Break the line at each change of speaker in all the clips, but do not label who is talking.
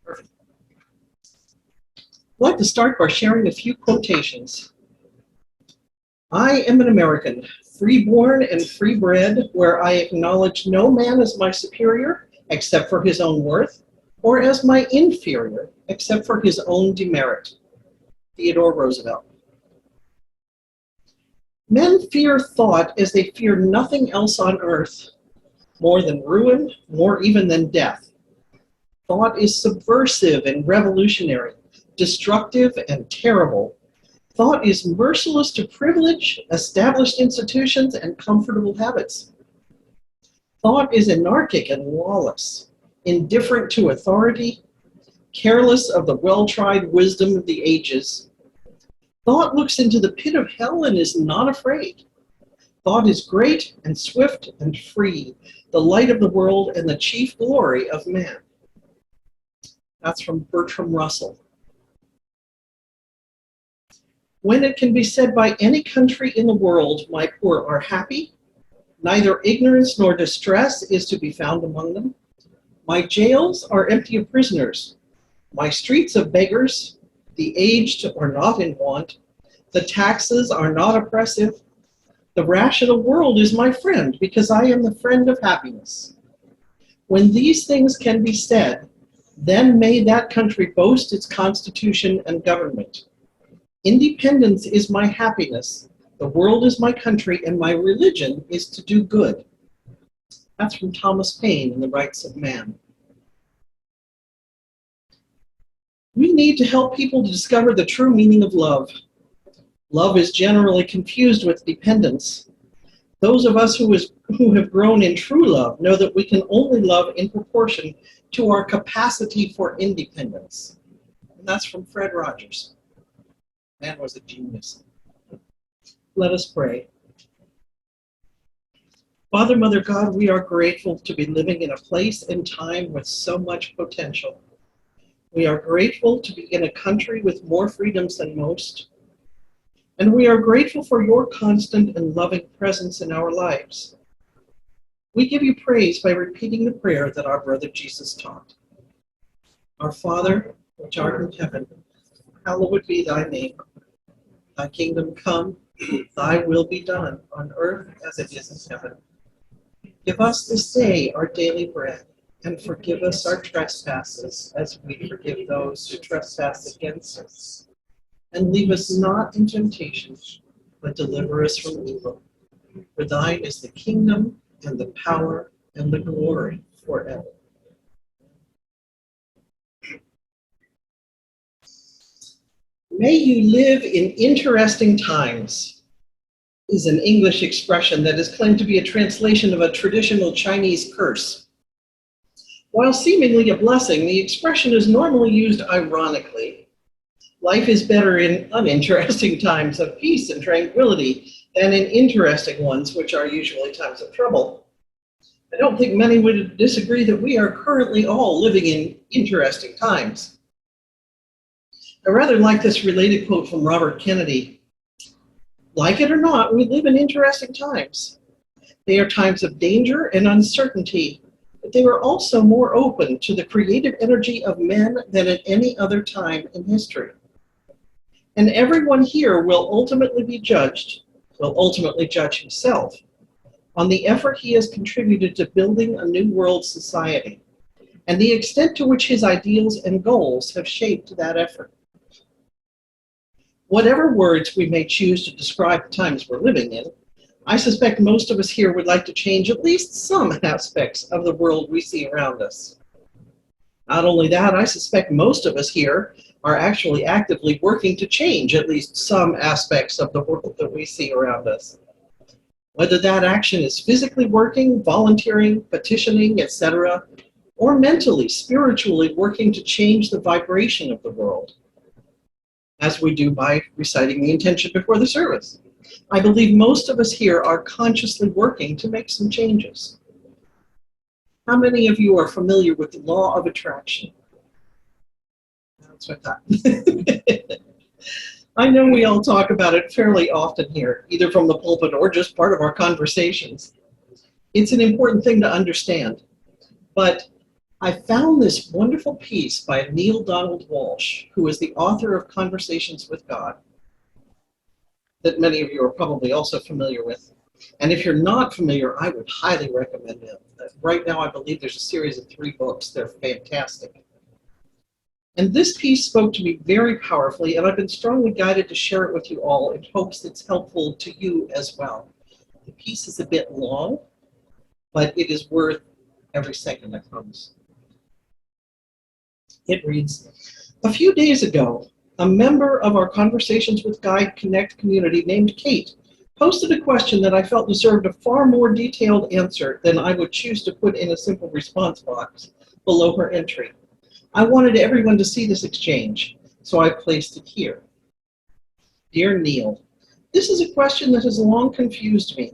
Perfect. I'd like to start by sharing a few quotations. I am an American, free-born and free-bred, where I acknowledge no man as my superior, except for his own worth, or as my inferior, except for his own demerit. Theodore Roosevelt. Men fear thought as they fear nothing else on earth, more than ruin, more even than death. Thought is subversive and revolutionary, destructive and terrible. Thought is merciless to privilege, established institutions, and comfortable habits. Thought is anarchic and lawless, indifferent to authority, careless of the well-tried wisdom of the ages. Thought looks into the pit of hell and is not afraid. Thought is great and swift and free, the light of the world and the chief glory of man. That's from Bertram Russell. When it can be said by any country in the world, my poor are happy, neither ignorance nor distress is to be found among them. My jails are empty of prisoners, my streets of beggars, the aged are not in want, the taxes are not oppressive. The rational world is my friend, because I am the friend of happiness. When these things can be said, then may that country boast its constitution and government. Independence is my happiness, the world is my country, and my religion is to do good. That's from Thomas Paine in The Rights of Man. We need to help people to discover the true meaning of love. Love is generally confused with dependence. Those of us who have grown in true love know that we can only love in proportion to our capacity for independence. And that's from Fred Rogers. Man was a genius. Let us pray. Father, Mother God, we are grateful to be living in a place and time with so much potential. We are grateful to be in a country with more freedoms than most. And we are grateful for your constant and loving presence in our lives. We give you praise by repeating the prayer that our brother Jesus taught. Our Father, which art in heaven, hallowed be thy name. Thy kingdom come, thy will be done, on earth as it is in heaven. Give us this day our daily bread, and forgive us our trespasses, as we forgive those who trespass against us. And leave us not in temptation, but deliver us from evil. For thine is the kingdom, and the power, and the glory forever. May you live in interesting times is an English expression that is claimed to be a translation of a traditional Chinese curse. While seemingly a blessing, the expression is normally used ironically. Life is better in uninteresting times of peace and tranquility than in interesting ones, which are usually times of trouble. I don't think many would disagree that we are currently all living in interesting times. I rather like this related quote from Robert Kennedy. Like it or not, we live in interesting times. They are times of danger and uncertainty, but they are also more open to the creative energy of men than at any other time in history. And everyone here will ultimately judge himself on the effort he has contributed to building a new world society, and the extent to which his ideals and goals have shaped that effort. Whatever words we may choose to describe the times we're living in, I suspect most of us here would like to change at least some aspects of the world we see around us. Not only that, I suspect most of us here are actually actively working to change at least some aspects of the world that we see around us. Whether that action is physically working, volunteering, petitioning, etc., or mentally, spiritually working to change the vibration of the world, as we do by reciting the intention before the service. I believe most of us here are consciously working to make some changes. How many of you are familiar with the law of attraction? That's what I thought. I know we all talk about it fairly often here, either from the pulpit or just part of our conversations. It's an important thing to understand, but I found this wonderful piece by Neale Donald Walsch, who is the author of Conversations with God, that many of you are probably also familiar with. And if you're not familiar, I would highly recommend it. Right now, I believe there's a series of 3 books. They're fantastic. And this piece spoke to me very powerfully, and I've been strongly guided to share it with you all in hopes it's helpful to you as well. The piece is a bit long, but it is worth every second, I promise. It reads, a few days ago, a member of our Conversations with God Connect community named Kate posted a question that I felt deserved a far more detailed answer than I would choose to put in a simple response box below her entry. I wanted everyone to see this exchange, so I placed it here. Dear Neale, this is a question that has long confused me.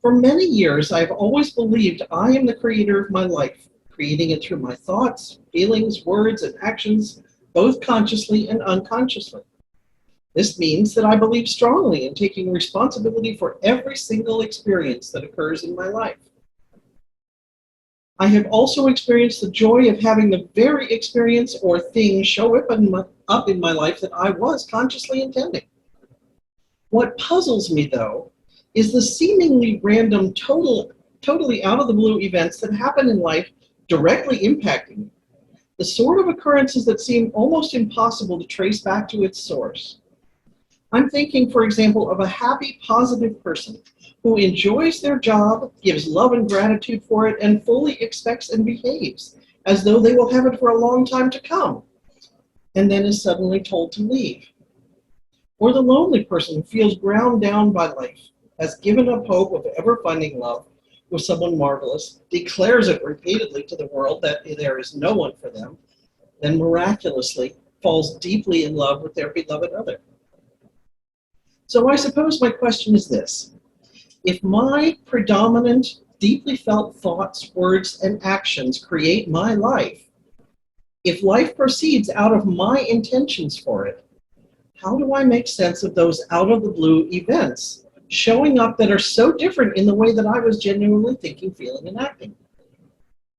For many years, I've always believed I am the creator of my life, creating it through my thoughts, feelings, words, and actions, both consciously and unconsciously. This means that I believe strongly in taking responsibility for every single experience that occurs in my life. I have also experienced the joy of having the very experience or thing show up in my life that I was consciously intending. What puzzles me, though, is the seemingly random, totally out of the blue events that happen in life directly impacting me. The sort of occurrences that seem almost impossible to trace back to its source. I'm thinking, for example, of a happy, positive person who enjoys their job, gives love and gratitude for it, and fully expects and behaves as though they will have it for a long time to come, and then is suddenly told to leave. Or the lonely person who feels ground down by life, has given up hope of ever finding love with someone marvelous, declares it repeatedly to the world that there is no one for them, then miraculously falls deeply in love with their beloved other. So I suppose my question is this. If my predominant, deeply felt thoughts, words, and actions create my life, if life proceeds out of my intentions for it, how do I make sense of those out-of-the-blue events showing up that are so different in the way that I was genuinely thinking, feeling, and acting?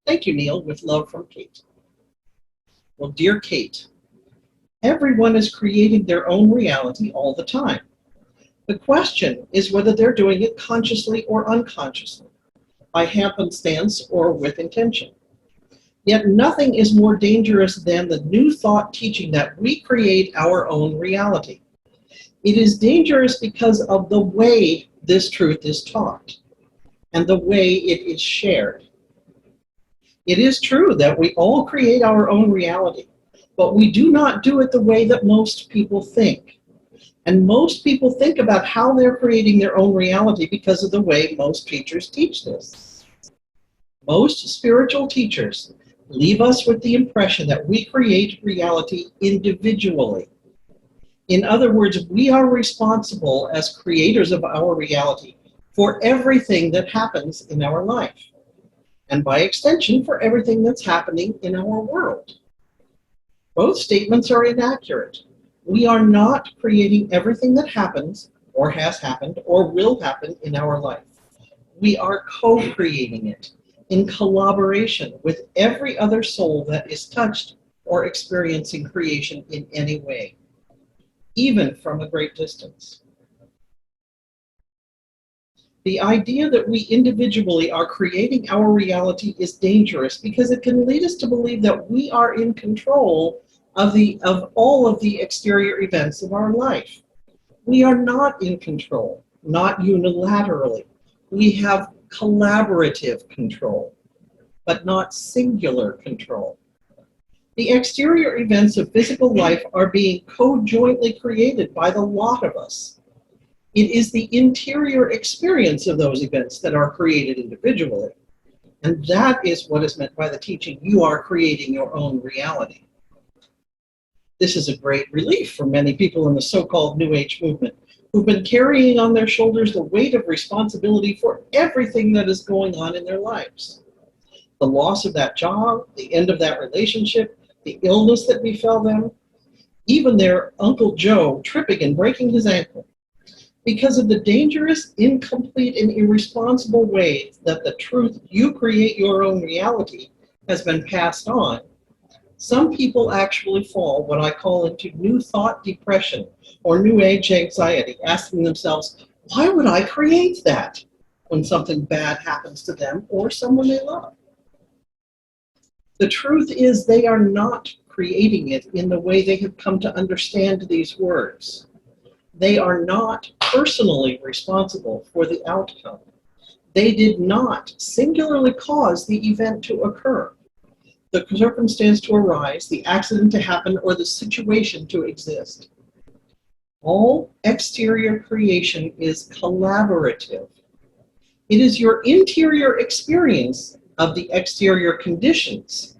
Thank you, Neale, with love from Kate. Well, dear Kate, everyone is creating their own reality all the time. The question is whether they're doing it consciously or unconsciously, by happenstance or with intention. Yet nothing is more dangerous than the new thought teaching that we create our own reality. It is dangerous because of the way this truth is taught and the way it is shared. It is true that we all create our own reality, but we do not do it the way that most people think. And most people think about how they're creating their own reality because of the way most teachers teach this. Most spiritual teachers leave us with the impression that we create reality individually. In other words, we are responsible as creators of our reality for everything that happens in our life, and by extension, for everything that's happening in our world. Both statements are inaccurate. We are not creating everything that happens, or has happened, or will happen in our life. We are co-creating it in collaboration with every other soul that is touched or experiencing creation in any way, even from a great distance. The idea that we individually are creating our reality is dangerous because it can lead us to believe that we are in control of all of the exterior events of our life. We are not in control, not unilaterally. We have collaborative control, but not singular control. The exterior events of physical life are being co-jointly created by the lot of us. It is the interior experience of those events that are created individually. And that is what is meant by the teaching, you are creating your own reality. This is a great relief for many people in the so-called New Age movement who've been carrying on their shoulders the weight of responsibility for everything that is going on in their lives. The loss of that job, the end of that relationship, the illness that befell them, even their Uncle Joe tripping and breaking his ankle. Because of the dangerous, incomplete, and irresponsible way that the truth, you create your own reality, has been passed on, some people actually fall what I call into new thought depression or new age anxiety, asking themselves, why would I create that when something bad happens to them or someone they love? The truth is they are not creating it in the way they have come to understand these words. They are not personally responsible for the outcome. They did not singularly cause the event to occur, the circumstance to arise, the accident to happen, or the situation to exist. All exterior creation is collaborative. It is your interior experience of the exterior conditions,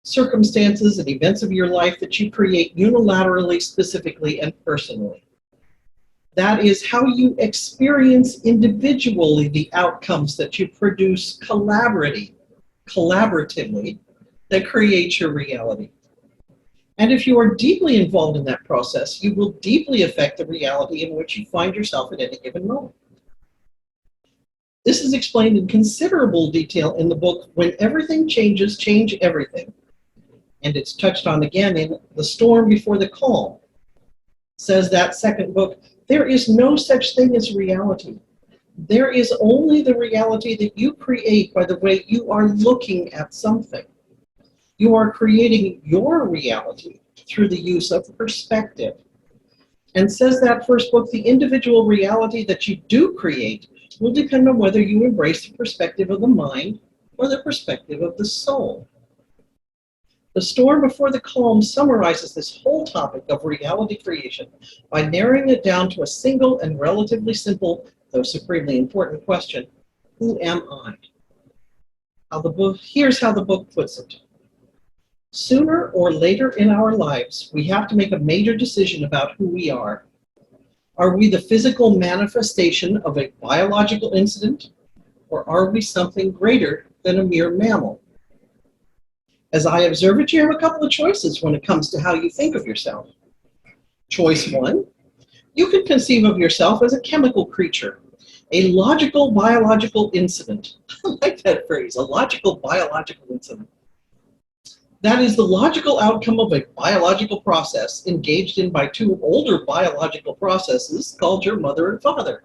circumstances, and events of your life that you create unilaterally, specifically, and personally. That is how you experience individually the outcomes that you produce collaboratively that creates your reality. And if you are deeply involved in that process, you will deeply affect the reality in which you find yourself at any given moment. This is explained in considerable detail in the book, When Everything Changes, Change Everything. And it's touched on again in The Storm Before the Calm. Says that second book, there is no such thing as reality. There is only the reality that you create by the way you are looking at something. You are creating your reality through the use of perspective. And says that first book, the individual reality that you do create will depend on whether you embrace the perspective of the mind or the perspective of the soul. The Storm Before the Calm summarizes this whole topic of reality creation by narrowing it down to a single and relatively simple, though supremely important question: who am I? Here's how the book puts it. Sooner or later in our lives, we have to make a major decision about who we are. Are we the physical manifestation of a biological incident, or are we something greater than a mere mammal? As I observe it, you have a couple of choices when it comes to how you think of yourself. Choice one, you can conceive of yourself as a chemical creature, a logical biological incident. I like that phrase, a logical biological incident. That is the logical outcome of a biological process engaged in by two older biological processes called your mother and father.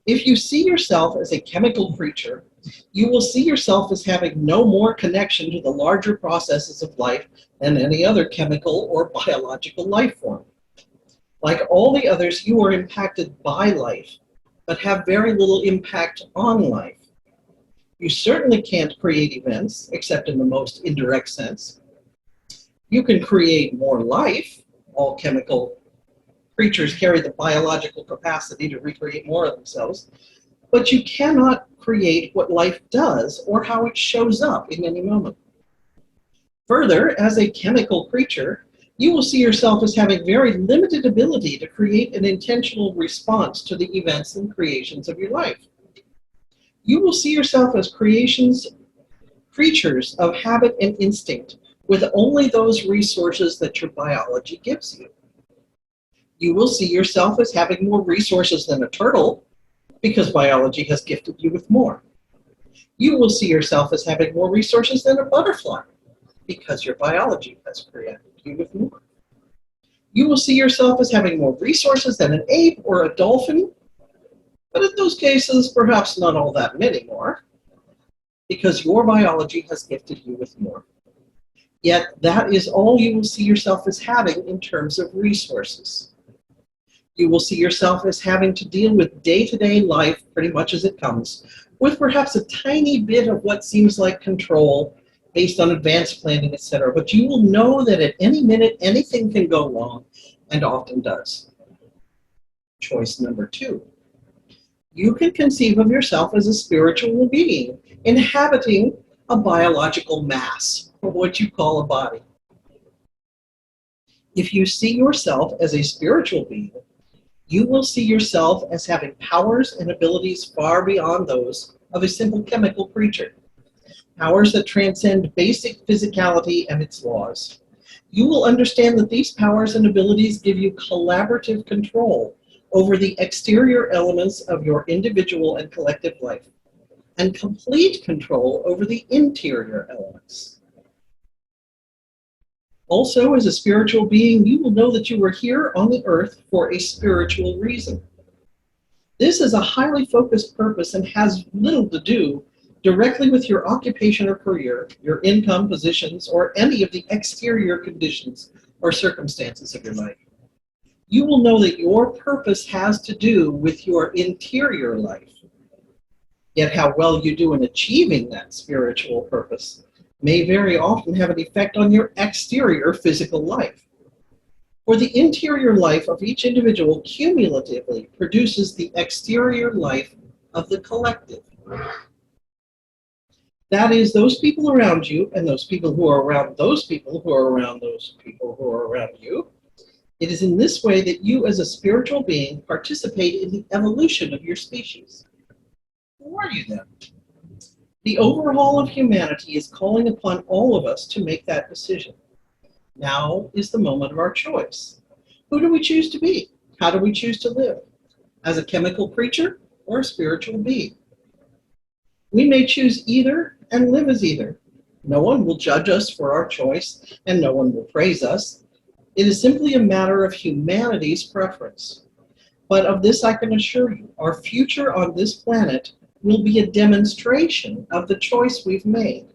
If you see yourself as a chemical creature, you will see yourself as having no more connection to the larger processes of life than any other chemical or biological life form. Like all the others, you are impacted by life, but have very little impact on life. You certainly can't create events, except in the most indirect sense. You can create more life. All chemical creatures carry the biological capacity to recreate more of themselves, but you cannot create what life does or how it shows up in any moment. Further, as a chemical creature, you will see yourself as having very limited ability to create an intentional response to the events and creations of your life. You will see yourself as creatures of habit and instinct, with only those resources that your biology gives you. You will see yourself as having more resources than a turtle, because biology has gifted you with more. You will see yourself as having more resources than a butterfly, because your biology has created you with more. You will see yourself as having more resources than an ape or a dolphin, but in those cases, perhaps not all that many more, because your biology has gifted you with more. Yet that is all you will see yourself as having in terms of resources. You will see yourself as having to deal with day-to-day life pretty much as it comes, with perhaps a tiny bit of what seems like control based on advanced planning, etc. But you will know that at any minute, anything can go wrong, and often does. Choice number two. You can conceive of yourself as a spiritual being inhabiting a biological mass, or what you call a body. If you see yourself as a spiritual being, you will see yourself as having powers and abilities far beyond those of a simple chemical creature, powers that transcend basic physicality and its laws. You will understand that these powers and abilities give you collaborative control over the exterior elements of your individual and collective life. and complete control over the interior elements. Also, as a spiritual being, you will know that you were here on the earth for a spiritual reason. This is a highly focused purpose and has little to do directly with your occupation or career, your income, positions, or any of the exterior conditions or circumstances of your life. You will know that your purpose has to do with your interior life. Yet how well you do in achieving that spiritual purpose may very often have an effect on your exterior physical life. For the interior life of each individual cumulatively produces the exterior life of the collective. That is, those people around you and those people who are around those people who are around those people who are around you. It is in this way that you as a spiritual being participate in the evolution of your species. Who are you then? The overhaul of humanity is calling upon all of us to make that decision. Now is the moment of our choice. Who do we choose to be? How do we choose to live? As a chemical creature or a spiritual being? We may choose either and live as either. No one will judge us for our choice, and no one will praise us. It is simply a matter of humanity's preference. But of this I can assure you, our future on this planet will be a demonstration of the choice we've made.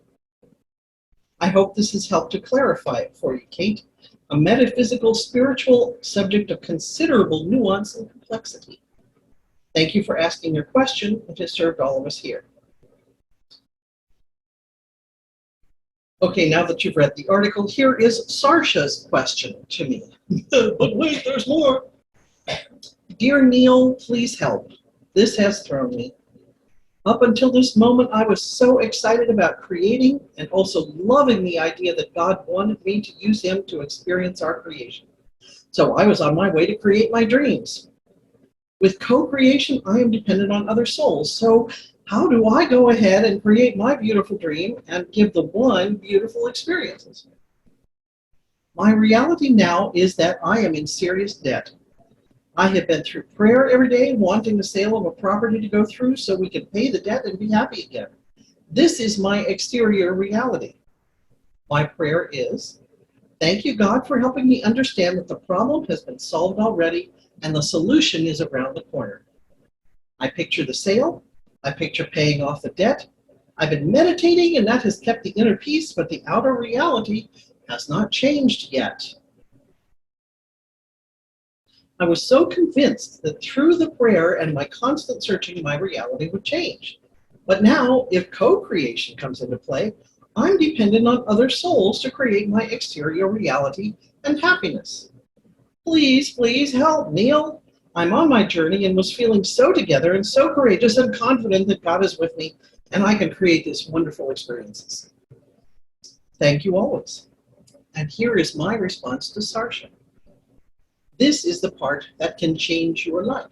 I hope this has helped to clarify it for you, Kate, a metaphysical, spiritual subject of considerable nuance and complexity. Thank you for asking your question. It has served all of us here. Okay, now that you've read the article, here is Sarsha's question to me. But wait, there's more. Dear Neale, please help. This has thrown me. Up until this moment, I was so excited about creating and also loving the idea that God wanted me to use him to experience our creation. So I was on my way to create my dreams. With co-creation, I am dependent on other souls. So how do I go ahead and create my beautiful dream and give the one beautiful experiences? My reality now is that I am in serious debt. I have been through prayer every day, wanting the sale of a property to go through so we can pay the debt and be happy again. This is my exterior reality. My prayer is, thank you, God, for helping me understand that the problem has been solved already and the solution is around the corner. I picture the sale. I picture paying off the debt. I've been meditating and that has kept the inner peace, but the outer reality has not changed yet. I was so convinced that through the prayer and my constant searching, my reality would change. But now, if co-creation comes into play, I'm dependent on other souls to create my exterior reality and happiness. Please, please help, Neale. I'm on my journey and was feeling so together and so courageous and confident that God is with me and I can create these wonderful experiences. Thank you always. And here is my response to Sarsha. This is the part that can change your life.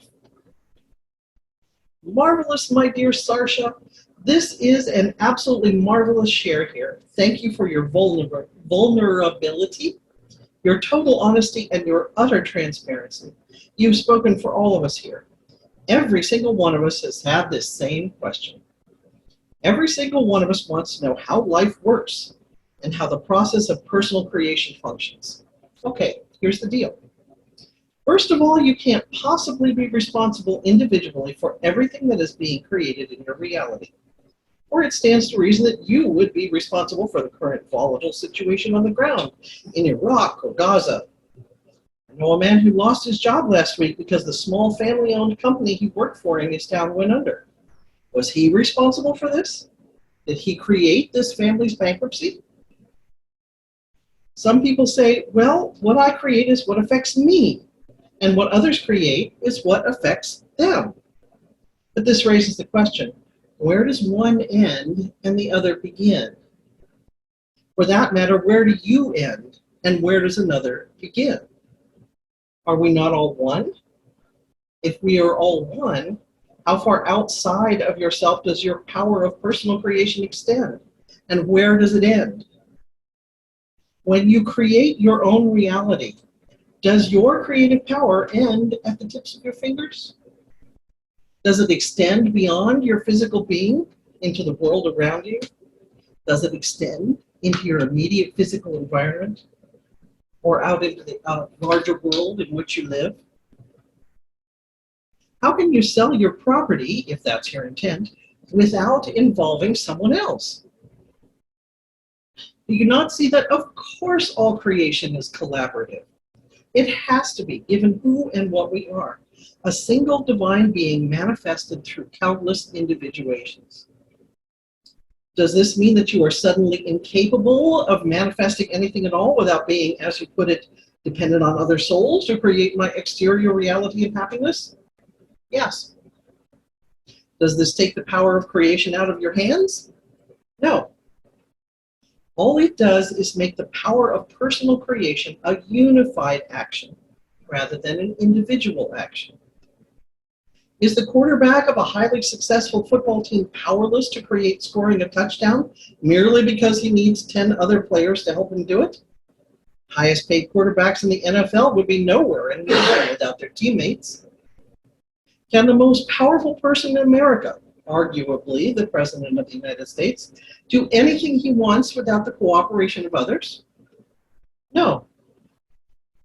Marvelous, my dear Sarsha. This is an absolutely marvelous share here. Thank you for your vulnerability, your total honesty, and your utter transparency. You've spoken for all of us here. Every single one of us has had this same question. Every single one of us wants to know how life works and how the process of personal creation functions. Okay, here's the deal. First of all, you can't possibly be responsible individually for everything that is being created in your reality. Or it stands to reason that you would be responsible for the current volatile situation on the ground in Iraq or Gaza. I know a man who lost his job last week because the small family-owned company he worked for in his town went under. Was he responsible for this? Did he create this family's bankruptcy? Some people say, well, what I create is what affects me. And what others create is what affects them. But this raises the question, where does one end and the other begin? For that matter, where do you end and where does another begin? Are we not all one? If we are all one, how far outside of yourself does your power of personal creation extend? And where does it end? When you create your own reality, does your creative power end at the tips of your fingers? Does it extend beyond your physical being into the world around you? Does it extend into your immediate physical environment or out into the larger world in which you live? How can you sell your property, if that's your intent, without involving someone else? Do you not see that, of course, all creation is collaborative? It has to be, given who and what we are. A single divine being manifested through countless individuations. Does this mean that you are suddenly incapable of manifesting anything at all without being, as you put it, dependent on other souls to create my exterior reality of happiness? Yes. Does this take the power of creation out of your hands? No. All it does is make the power of personal creation a unified action rather than an individual action. Is the quarterback of a highly successful football team powerless to create scoring a touchdown merely because he needs 10 other players to help him do it? Highest paid quarterbacks in the NFL would be nowhere and nowhere without their teammates. Can the most powerful person in America, arguably the President of the United States, do anything he wants without the cooperation of others? No.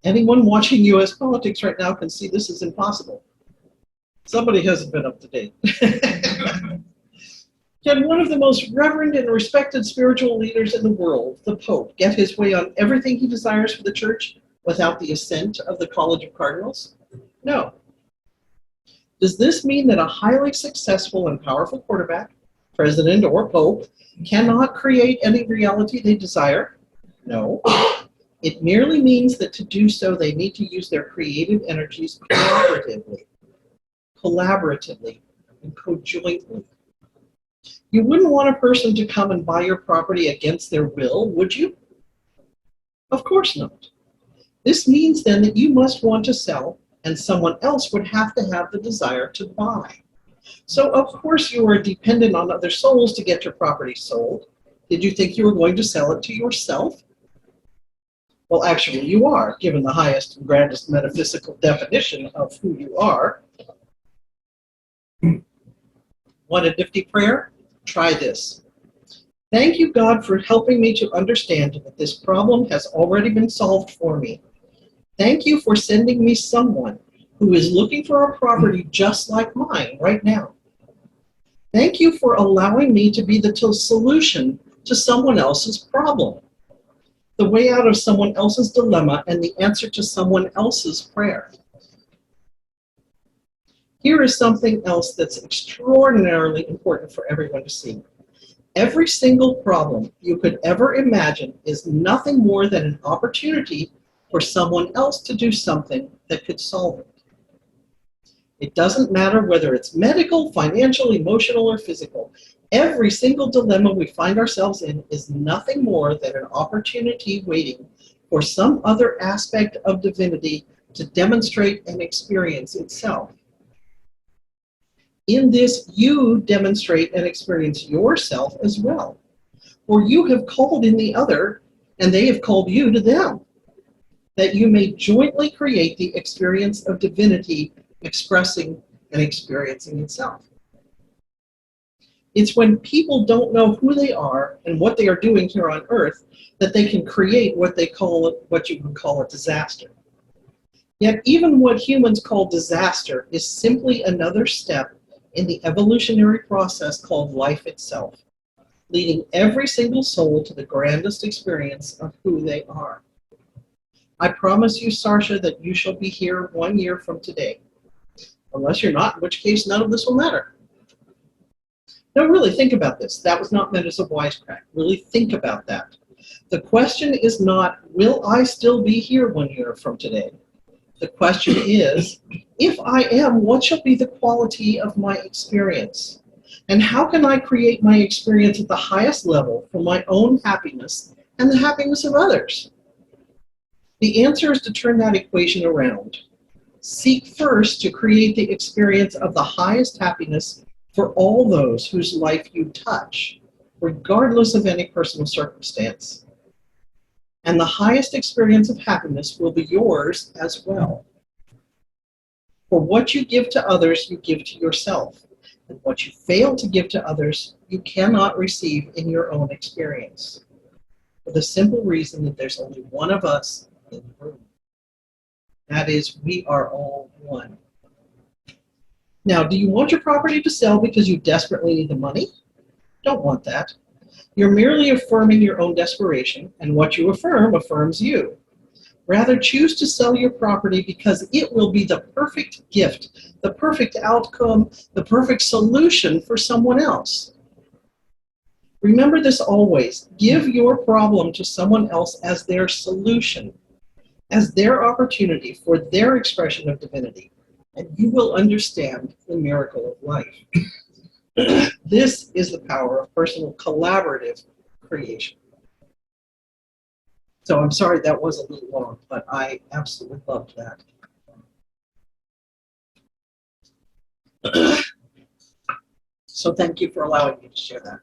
Anyone watching U.S. politics right now can see this is impossible. Somebody hasn't been up to date. Can one of the most reverend and respected spiritual leaders in the world, the Pope, get his way on everything he desires for the Church without the assent of the College of Cardinals? No. Does this mean that a highly successful and powerful quarterback, president, or pope cannot create any reality they desire? No. It merely means that to do so, they need to use their creative energies collaboratively, and conjointly. You wouldn't want a person to come and buy your property against their will, would you? Of course not. This means then that you must want to sell, and someone else would have to have the desire to buy. So of course you are dependent on other souls to get your property sold. Did you think you were going to sell it to yourself? Well, actually you are, given the highest and grandest metaphysical definition of who you are. Want a nifty prayer? Try this. Thank you, God, for helping me to understand that this problem has already been solved for me. Thank you for sending me someone who is looking for a property just like mine right now. Thank you for allowing me to be the solution to someone else's problem, the way out of someone else's dilemma, and the answer to someone else's prayer. Here is something else that's extraordinarily important for everyone to see. Every single problem you could ever imagine is nothing more than an opportunity for someone else to do something that could solve it. It doesn't matter whether it's medical, financial, emotional, or physical. Every single dilemma we find ourselves in is nothing more than an opportunity waiting for some other aspect of divinity to demonstrate and experience itself. In this, you demonstrate and experience yourself as well. For you have called in the other, and they have called you to them, that you may jointly create the experience of divinity expressing and experiencing itself. It's when people don't know who they are and what they are doing here on earth that they can create what you can call a disaster. Yet even what humans call disaster is simply another step in the evolutionary process called life itself, leading every single soul to the grandest experience of who they are. I promise you, Sarsha, that you shall be here 1 year from today. Unless you're not, in which case none of this will matter. No, really, think about this. That was not meant as a wisecrack. Really think about that. The question is not, will I still be here 1 year from today? The question is, if I am, what shall be the quality of my experience? And how can I create my experience at the highest level for my own happiness and the happiness of others? The answer is to turn that equation around. Seek first to create the experience of the highest happiness for all those whose life you touch, regardless of any personal circumstance. And the highest experience of happiness will be yours as well. For what you give to others, you give to yourself. And what you fail to give to others, you cannot receive in your own experience. For the simple reason that there's only one of us in the room. That is, we are all one. Now, do you want your property to sell because you desperately need the money? Don't want that. You're merely affirming your own desperation, and what you affirm affirms you. Rather, choose to sell your property because it will be the perfect gift, the perfect outcome, the perfect solution for someone else. Remember this always. Give your problem to someone else as their solution, as their opportunity for their expression of divinity, and you will understand the miracle of life. This is the power of personal collaborative creation. So I'm sorry that was a little long, but I absolutely loved that. So thank you for allowing me to share that.